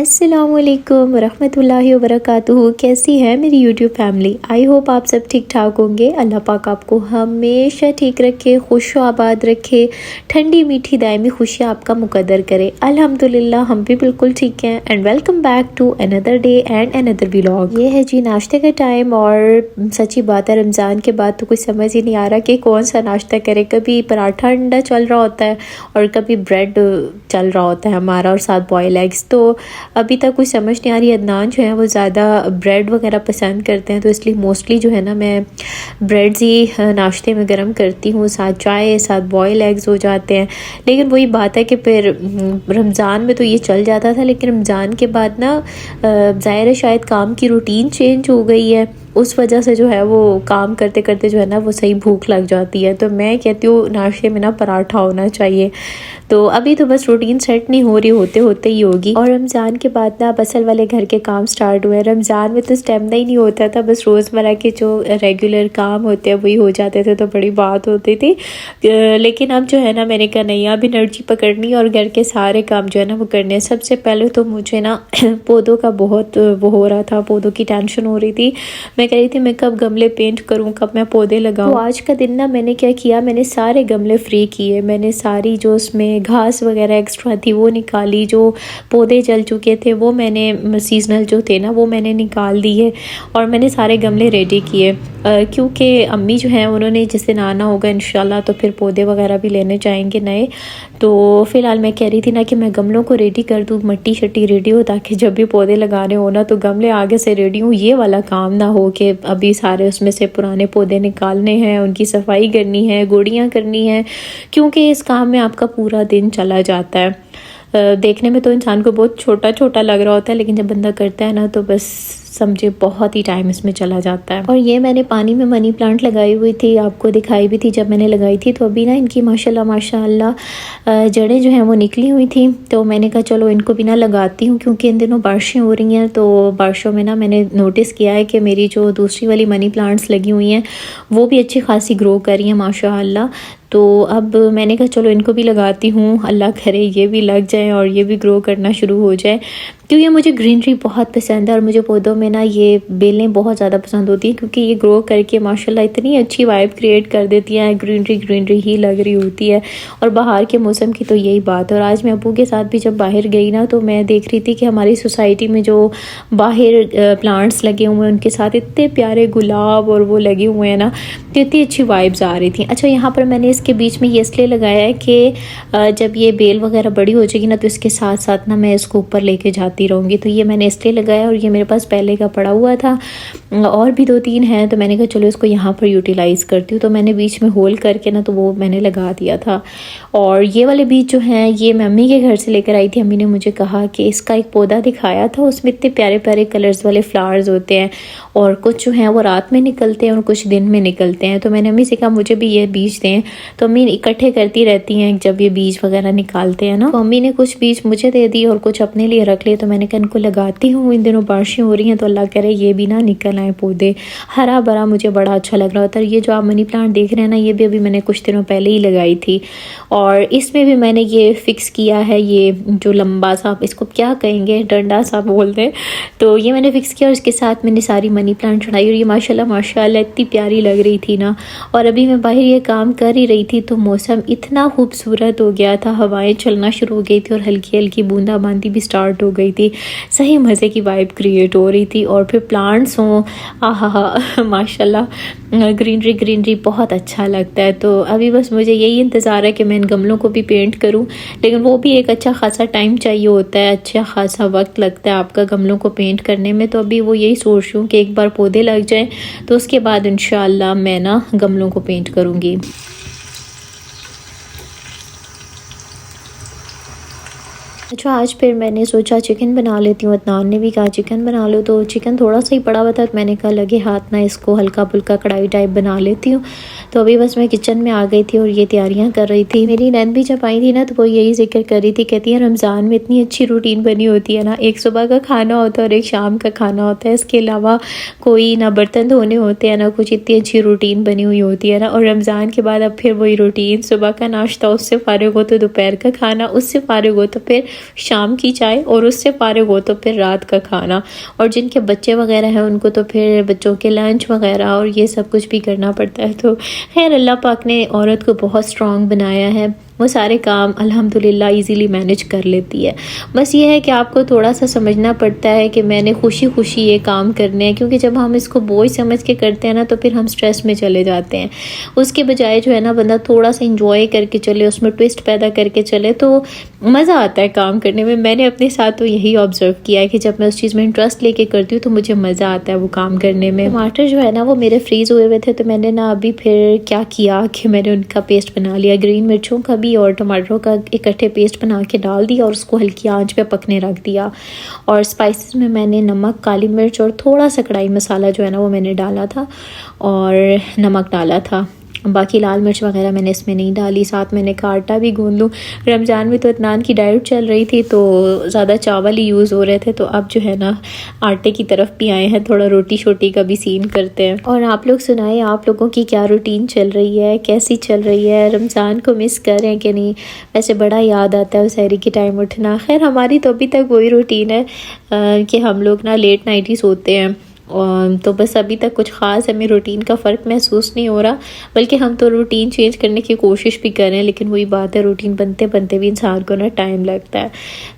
अस्सलामुअलैकुम वरहमतुल्लाहि वबरकातुहू। कैसी है मेरी यूट्यूब फैमिली? आई होप आप सब ठीक ठाक होंगे। अल्लाह पाक आपको हमेशा ठीक रखे, खुश आबाद रखे, ठंडी मीठी दायमी खुशियाँ आपका मुकद्दर करे। अल्हम्दुलिल्लाह हम भी बिल्कुल ठीक हैं। And welcome back to another day and another vlog. ये है जी नाश्ते का टाइम और सच्ची बात है रमज़ान के बाद तो कुछ समझ ही नहीं आ रहा कि कौन सा नाश्ता करे। कभी पराठा अंडा चल रहा होता है और कभी ब्रेड चल रहा होता है हमारा और साथ बॉयल एग्स। तो अभी तक कुछ समझ नहीं आ रही। अदनान जो है वो ज़्यादा ब्रेड वगैरह पसंद करते हैं तो इसलिए मोस्टली जो है ना मैं ब्रेड्स ही नाश्ते में गर्म करती हूँ, साथ चाय साथ बॉयल एग्स हो जाते हैं। लेकिन वही बात है कि फिर रमज़ान में तो ये चल जाता था, लेकिन रमज़ान के बाद ना ज़ाहिर है शायद काम की रूटीन चेंज हो गई है, उस वजह से जो है वो काम करते करते जो है ना वो सही भूख लग जाती है। तो मैं कहती हूँ नाश्ते में ना पराठा होना चाहिए। तो अभी तो बस रूटीन सेट नहीं हो रही, होते होते ही होगी। और रमज़ान के बाद ना असल वाले घर के काम स्टार्ट हुए। रमज़ान में तो स्टेमिना ही नहीं होता था, बस रोज़मर्रा के जो रेगुलर काम होते हैं वही हो जाते थे तो बड़ी बात होती थी। लेकिन अब जो है ना मैंने कहा नहीं, अब एनर्जी पकड़नी और घर के सारे काम जो है ना वो करने। सबसे पहले तो मुझे ना पौधों का बहुत वो हो रहा था, पौधों की टेंशन हो रही थी। मैं कह रही थी मैं कब गमले पेंट करूं, कब मैं पौधे लगाऊं। तो आज का दिन ना मैंने क्या किया, मैंने सारे गमले फ्री किए। मैंने सारी जो उसमें घास वगैरह एक्स्ट्रा थी वो निकाली, जो पौधे जल चुके थे वो मैंने सीजनल जो थे ना वो मैंने निकाल दिए और मैंने सारे गमले रेडी किए। क्योंकि अम्मी जो हैं उन्होंने जिस दिन आना होगा इंशाल्लाह तो फिर पौधे वगैरह भी लेने जाएंगे नए। तो फ़िलहाल मैं कह रही थी ना कि मैं गमलों को रेडी कर दूँ, मट्टी शट्टी रेडी हो, ताकि जब भी पौधे लगाने हो ना तो गमले आगे से रेडी हो, ये वाला काम ना हो कि अभी सारे उसमें से पुराने पौधे निकालने हैं, उनकी सफाई करनी है, गोड़ियाँ करनी है, क्योंकि इस काम में आपका पूरा दिन चला जाता है। देखने में तो इंसान को बहुत छोटा छोटा लग रहा होता है, लेकिन जब बंदा करता है ना तो बस समझे बहुत ही टाइम इसमें चला जाता है। और ये मैंने पानी में मनी प्लांट लगाई हुई थी, आपको दिखाई भी थी जब मैंने लगाई थी। तो अभी ना इनकी माशाल्लाह जड़ें जो हैं वो निकली हुई थी, तो मैंने कहा चलो इनको भी ना लगाती हूँ, क्योंकि इन दिनों बारिशें हो रही हैं। तो बारिशों में ना मैंने नोटिस किया है कि मेरी जो दूसरी वाली मनी प्लांट्स लगी हुई हैं वो भी अच्छी खासी ग्रो कर रही हैं माशाल्लाह। तो अब मैंने कहा चलो इनको भी लगाती हूँ, अल्लाह करे ये भी लग जाए और ये भी ग्रो करना शुरू हो जाए, क्योंकि मुझे ग्रीनरी बहुत पसंद है और मुझे पौधों में ना ये बेलें बहुत ज़्यादा पसंद होती हैं, क्योंकि ये ग्रो करके माशाल्लाह इतनी अच्छी वाइब क्रिएट कर देती हैं, ग्रीनरी ग्रीनरी ही लग रही होती है। और बाहर के मौसम की तो यही बात है। और आज मैं अब्बू के साथ भी जब बाहर गई ना तो मैं देख रही थी कि हमारी सोसाइटी में जो बाहर प्लांट्स लगे हुए हैं उनके साथ इतने प्यारे गुलाब और वो लगे हुए हैं ना, तो इतनी अच्छी वाइब्स आ रही थी। अच्छा, यहाँ पर मैंने इसके बीच में ये इसलिए लगाया है कि जब ये बेल वगैरह बड़ी हो जाएगी ना तो इसके साथ साथ ना मैं इसको ऊपर लेके जाती रहूँगी, तो ये मैंने इसलिए लगाया। और ये मेरे पास पहले का पड़ा हुआ था, और भी 2-3 हैं, तो मैंने कहा चलो इसको यहाँ पर यूटिलाइज़ करती हूँ। तो मैंने बीच में होल करके ना तो वो मैंने लगा दिया था। और ये वाले बीज जो हैं ये मैं अम्मी के घर से लेकर आई थी। अम्मी ने मुझे कहा कि इसका एक पौधा दिखाया था, उसमें इतने प्यारे प्यारे कलर्स वाले फ्लावर्स होते हैं और कुछ जो हैं वो रात में निकलते हैं और कुछ दिन में निकलते हैं। तो मैंने अम्मी से कहा मुझे भी ये बीज दें, तो अम्मी इकट्ठे करती रहती हैं जब ये बीज वगैरह निकालते हैं ना। तो अम्मी ने कुछ बीज मुझे दे दी और कुछ अपने लिए रख लिए। तो मैंने कहा इनको लगाती हूँ, इन दिनों बारिशें हो रही हैं तो अल्लाह करे ये भी ना निकल आए पौधे, हरा भरा मुझे बड़ा अच्छा लग रहा होता है। ये जो आप मनी प्लांट देख रहे हैं ना ये भी अभी मैंने कुछ दिनों पहले ही लगाई थी, और इसमें भी मैंने ये फिक्स किया है, ये जो लंबा सा इसको क्या कहेंगे, डंडा सा बोलते हैं, तो ये मैंने फिक्स किया और इसके साथ मैंने सारी मनी प्लांट चढ़ाई। और ये माशाल्लाह माशाल्लाह इतनी प्यारी लग रही थी ना। और अभी मैं बाहर ये काम कर ही रही थी तो मौसम इतना खूबसूरत हो गया था, हवाएं चलना शुरू हो गई थी और हल्की हल्की बूंदाबांदी भी स्टार्ट हो गई थी। सही मज़े की वाइब क्रिएट हो रही थी। और फिर प्लांट्स हों, आहा माशाल्लाह ग्रीनरी ग्रीनरी बहुत अच्छा लगता है। तो अभी बस मुझे यही इंतज़ार है कि मैं इन गमलों को भी पेंट करूं, लेकिन वो भी एक अच्छा खासा टाइम चाहिए होता है, अच्छा खासा वक्त लगता है आपका गमलों को पेंट करने में। तो अभी वो यही सोच रही हूँ कि एक बार पौधे लग जाएं तो उसके बाद इंशाअल्लाह मैं ना गमलों को पेंट करूँगी। अच्छा, आज फिर मैंने सोचा चिकन बना लेती हूँ। अदनान ने भी कहा चिकन बना लो, तो चिकन थोड़ा सा ही पड़ा हुआ था तो मैंने कहा लगे हाथ ना इसको हल्का फुल्का कढ़ाई टाइप बना लेती हूँ। तो अभी बस मैं किचन में आ गई थी और ये तैयारियां कर रही थी। मेरी नैन भी जब आई थी ना तो वो यही जिक्र कर रही थी, कहती है रमज़ान में इतनी अच्छी रूटीन बनी होती है ना, एक सुबह का खाना होता है और एक शाम का खाना होता है, इसके अलावा कोई ना बर्तन धोने होते हैं ना कुछ, इतनी अच्छी रूटीन बनी हुई होती है ना। और रमज़ान के बाद अब फिर वही रूटीन, सुबह का नाश्ता, उससे फारिग हो तो दोपहर का खाना, उससे फारिग हो तो फिर शाम की चाय, और उससे फारिग हो तो फिर रात का खाना। और जिनके बच्चे वगैरह हैं उनको तो फिर बच्चों के लंच वगैरह और ये सब कुछ भी करना पड़ता है। तो खैर अल्लाह पाक ने औरत को बहुत स्ट्रॉन्ग बनाया है, वो सारे काम अल्हम्दुलिल्लाह इजीली मैनेज कर लेती है। बस ये है कि आपको थोड़ा सा समझना पड़ता है कि मैंने खुशी खुशी ये काम करने हैं, क्योंकि जब हम इसको बोझ समझ के करते हैं ना तो फिर हम स्ट्रेस में चले जाते हैं। उसके बजाय जो है ना बंदा थोड़ा सा इंजॉय करके चले, उसमें ट्विस्ट पैदा करके चले तो मज़ा आता है काम करने में। मैंने अपने साथ तो यही ऑब्ज़र्व किया है कि जब मैं उस चीज़ में इंटरेस्ट लेके करती हूँ तो मुझे मज़ा आता है वो काम करने में। टमाटर जो है ना वो मेरे फ्रीज़ हुए हुए थे, तो मैंने ना अभी फिर क्या किया कि मैंने उनका पेस्ट बना लिया, ग्रीन मिर्चों का भी और टमाटरों का इकट्ठे पेस्ट बना के डाल दिया और उसको हल्की आंच पे पकने रख दिया। और स्पाइसेस में मैंने नमक, काली मिर्च और थोड़ा सा कढ़ाई मसाला जो है ना वो मैंने डाला था और नमक डाला था। बाकी लाल मिर्च वगैरह मैंने इसमें नहीं डाली। साथ मैंने कहा आटा भी गूंद लूँ, रमज़ान में तो इत्मीनान की डाइट चल रही थी तो ज़्यादा चावल ही यूज़ हो रहे थे, तो अब जो है ना आटे की तरफ भी आए हैं, थोड़ा रोटी शोटी का भी सीन करते हैं। और आप लोग सुनाए, आप लोगों की क्या रूटीन चल रही है, कैसी चल रही है, रमज़ान को मिस कर रहे हैं कि नहीं? वैसे बड़ा याद आता है सहरी के टाइम उठना। खैर हमारी तो अभी तक वही रूटीन है कि हम लोग ना लेट नाइट ही सोते हैं, तो बस अभी तक कुछ ख़ास हमें रूटीन का फ़र्क महसूस नहीं हो रहा, बल्कि हम तो रूटीन चेंज करने की कोशिश भी कर रहे हैं, लेकिन वही बात है रूटीन बनते बनते भी इंसान को ना टाइम लगता है।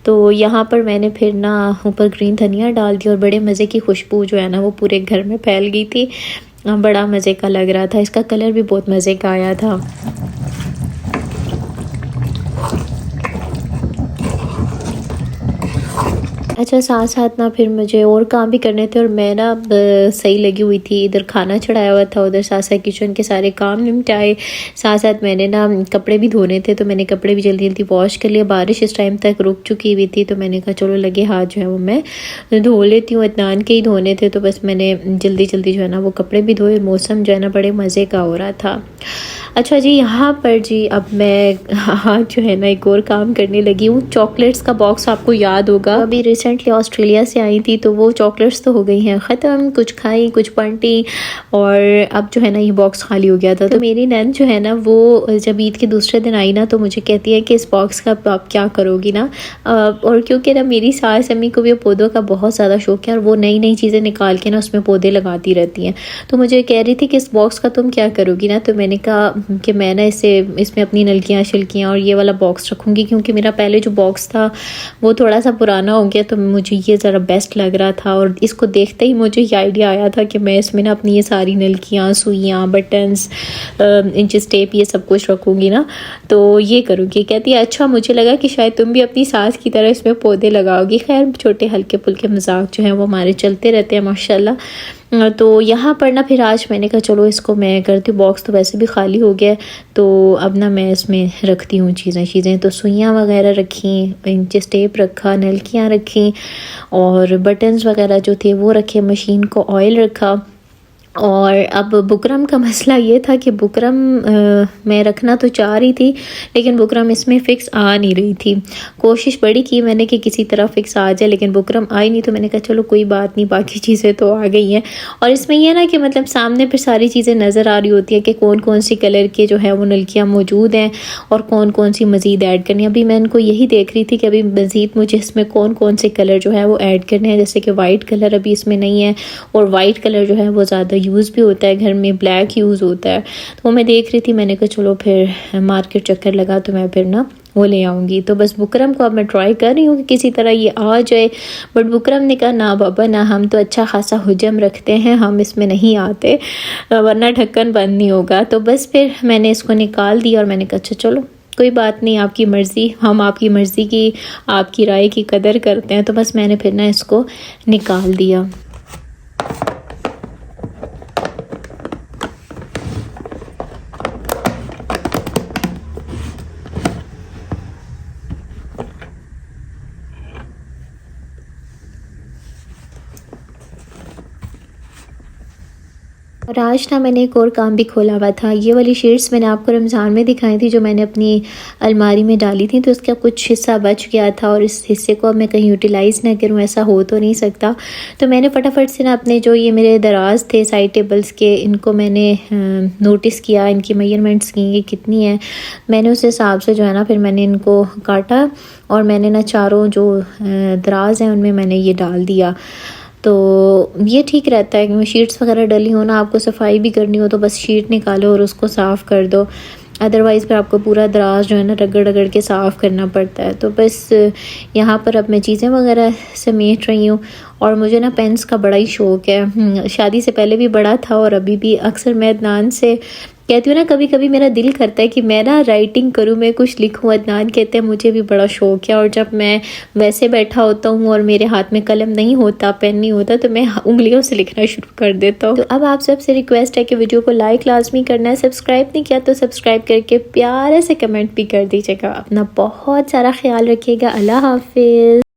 तो यहाँ पर मैंने फिर ना ऊपर ग्रीन धनिया डाल दी और बड़े मज़े की खुशबू जो है ना वो पूरे घर में फैल गई थी, बड़ा मज़े का लग रहा था। इसका कलर भी बहुत मज़े का आया था। अच्छा, साथ साथ ना फिर मुझे और काम भी करने थे और मैं ना सही लगी हुई थी, इधर खाना चढ़ाया हुआ था, उधर साथ साथ किचन के सारे काम निपटाए। साथ साथ मैंने ना कपड़े भी धोने थे तो मैंने कपड़े भी जल्दी जल्दी वॉश कर लिया। बारिश इस टाइम तक रुक चुकी हुई थी तो मैंने कहा चलो लगे हाथ जो है वो मैं धो लेती हूँ। इत्मीनान के ही धोने थे तो बस मैंने जल्दी जल्दी जो है ना वो कपड़े भी धोए। मौसम जो है ना बड़े मज़े का हो रहा था। अच्छा जी, यहाँ पर जी अब मैं हाँ जो है ना एक और काम करने लगी हूँ। चॉकलेट्स का बॉक्स आपको याद होगा, अभी रिसेंटली ऑस्ट्रेलिया से आई थी तो वो चॉकलेट्स तो हो गई हैं ख़त्म, कुछ खाई कुछ बांटी और अब जो है ना ये बॉक्स खाली हो गया था। तो मेरी नैन जो है ना वो जब ईद के दूसरे दिन आई ना तो मुझे कहती है कि इस बॉक्स का आप क्या करोगी ना। और क्योंकि ना मेरी सास अम्मी को भी पौधों का बहुत ज़्यादा शौक है और वो नई नई चीज़ें निकाल के ना उसमें पौधे लगाती रहती हैं, तो मुझे कह रही थी कि इस बॉक्स का तुम क्या करोगी ना। तो मैंने कहा कि मैं ना इसमें अपनी नलकियाँ शिलकियाँ और ये वाला बॉक्स रखूँगी, क्योंकि मेरा पहले जो बॉक्स था वो थोड़ा सा पुराना हो गया तो मुझे ये ज़रा बेस्ट लग रहा था। और इसको देखते ही मुझे ये आइडिया आया था कि मैं इसमें ना अपनी ये सारी नलकियाँ, सुइयाँ, बटन्स, इंचेस टेप ये सब कुछ रखूँगी ना, तो ये करूँगी। कहती है अच्छा, मुझे लगा कि शायद तुम भी अपनी सास की तरह इसमें पौधे लगाओगी। खैर छोटे हल्के फुल्के मजाक जो हैं वो हमारे चलते रहते हैं माशाल्लाह। तो यहाँ पर ना फिर आज मैंने कहा चलो इसको मैं करती हूँ। बॉक्स तो वैसे भी खाली हो गया तो अब ना मैं इसमें रखती हूँ चीज़ें। तो सुइयाँ वगैरह रखी, इंचेस टेप रखा, नलकियाँ रखी और बटन्स वगैरह जो थे वो रखे, मशीन को ऑयल रखा। और अब बुकरम का मसला ये था कि बुकरम मैं रखना तो चाह रही थी लेकिन बुकरम इसमें फ़िक्स आ नहीं रही थी। कोशिश बड़ी की मैंने कि किसी तरह फ़िक्स आ जाए लेकिन बुकरम आई नहीं, तो मैंने कहा चलो कोई बात नहीं, बाकी चीज़ें तो आ गई हैं। और इसमें यह ना कि मतलब सामने फिर सारी चीज़ें नज़र आ रही होती है कि कौन कौन सी कलर के जो है वो नलकियाँ मौजूद हैं और कौन कौन सी मज़ीद ऐड करनी है। अभी मैं इनको यही देख रही थी कि अभी मज़ीद मुझे इसमें कौन कौन से कलर जो है वो ऐड करने हैं। जैसे कि वाइट कलर अभी इसमें नहीं है और वाइट कलर जो है वो ज़्यादा यूज़ भी होता है घर में, ब्लैक यूज़ होता है। तो मैं देख रही थी, मैंने कहा चलो फिर मार्केट चक्कर लगा तो मैं फिर ना वो ले आऊँगी। तो बस बुकरम को अब मैं ट्राई कर रही हूँ कि किसी तरह ये आ जाए, बट बुकरम ने कहा ना बाबा ना, हम तो अच्छा खासा हुजम रखते हैं, हम इसमें नहीं आते वरना ढक्कन बंद नहीं होगा। तो बस फिर मैंने इसको निकाल दिया और मैंने कहा अच्छा चलो कोई बात नहीं, आपकी मर्ज़ी, हम आपकी मर्ज़ी की, आपकी राय की कदर करते हैं। तो बस मैंने फिर ना इसको निकाल दिया। और आज ना मैंने एक और काम भी खोला हुआ था। ये वाली शीट्स मैंने आपको रमज़ान में दिखाई थी, जो मैंने अपनी अलमारी में डाली थी, तो उसका कुछ हिस्सा बच गया था और इस हिस्से को अब मैं कहीं यूटिलाइज़ ना करूँ, ऐसा हो तो नहीं सकता। तो मैंने फटाफट से ना अपने जो ये मेरे दराज थे साइड टेबल्स के, इनको मैंने नोटिस किया, इनकी मेजरमेंट्स की ये कितनी है। मैंने उस हिसाब से जो है ना फिर मैंने इनको काटा और मैंने ना चारों जो दराज हैं उनमें मैंने ये डाल दिया। तो ये ठीक रहता है कि शीट्स वगैरह डली हो ना, आपको सफाई भी करनी हो तो बस शीट निकालो और उसको साफ़ कर दो, अदरवाइज़ फिर आपको पूरा दराज जो है ना रगड़ रगड़ के साफ़ करना पड़ता है। तो बस यहाँ पर अब मैं चीज़ें वगैरह समेट रही हूँ और मुझे ना पेन्स का बड़ा ही शौक़ है। शादी से पहले भी बड़ा था और अभी भी अक्सर मैं अदनान से कहती हूँ ना, कभी कभी मेरा दिल करता है कि मैं ना राइटिंग करूँ, मैं कुछ लिखूँ। अदनान कहते हैं मुझे भी बड़ा शौक़ है, और जब मैं वैसे बैठा होता हूँ और मेरे हाथ में कलम नहीं होता, पेन नहीं होता, तो मैं उंगलियों से लिखना शुरू कर देता हूँ। तो अब आप सबसे रिक्वेस्ट है कि वीडियो को लाइक लाजमी करना है, सब्सक्राइब नहीं किया तो सब्सक्राइब करके प्यारे से कमेंट भी कर दीजिएगा। अपना बहुत सारा ख्याल रखिएगा। अल्लाह हाफिज़।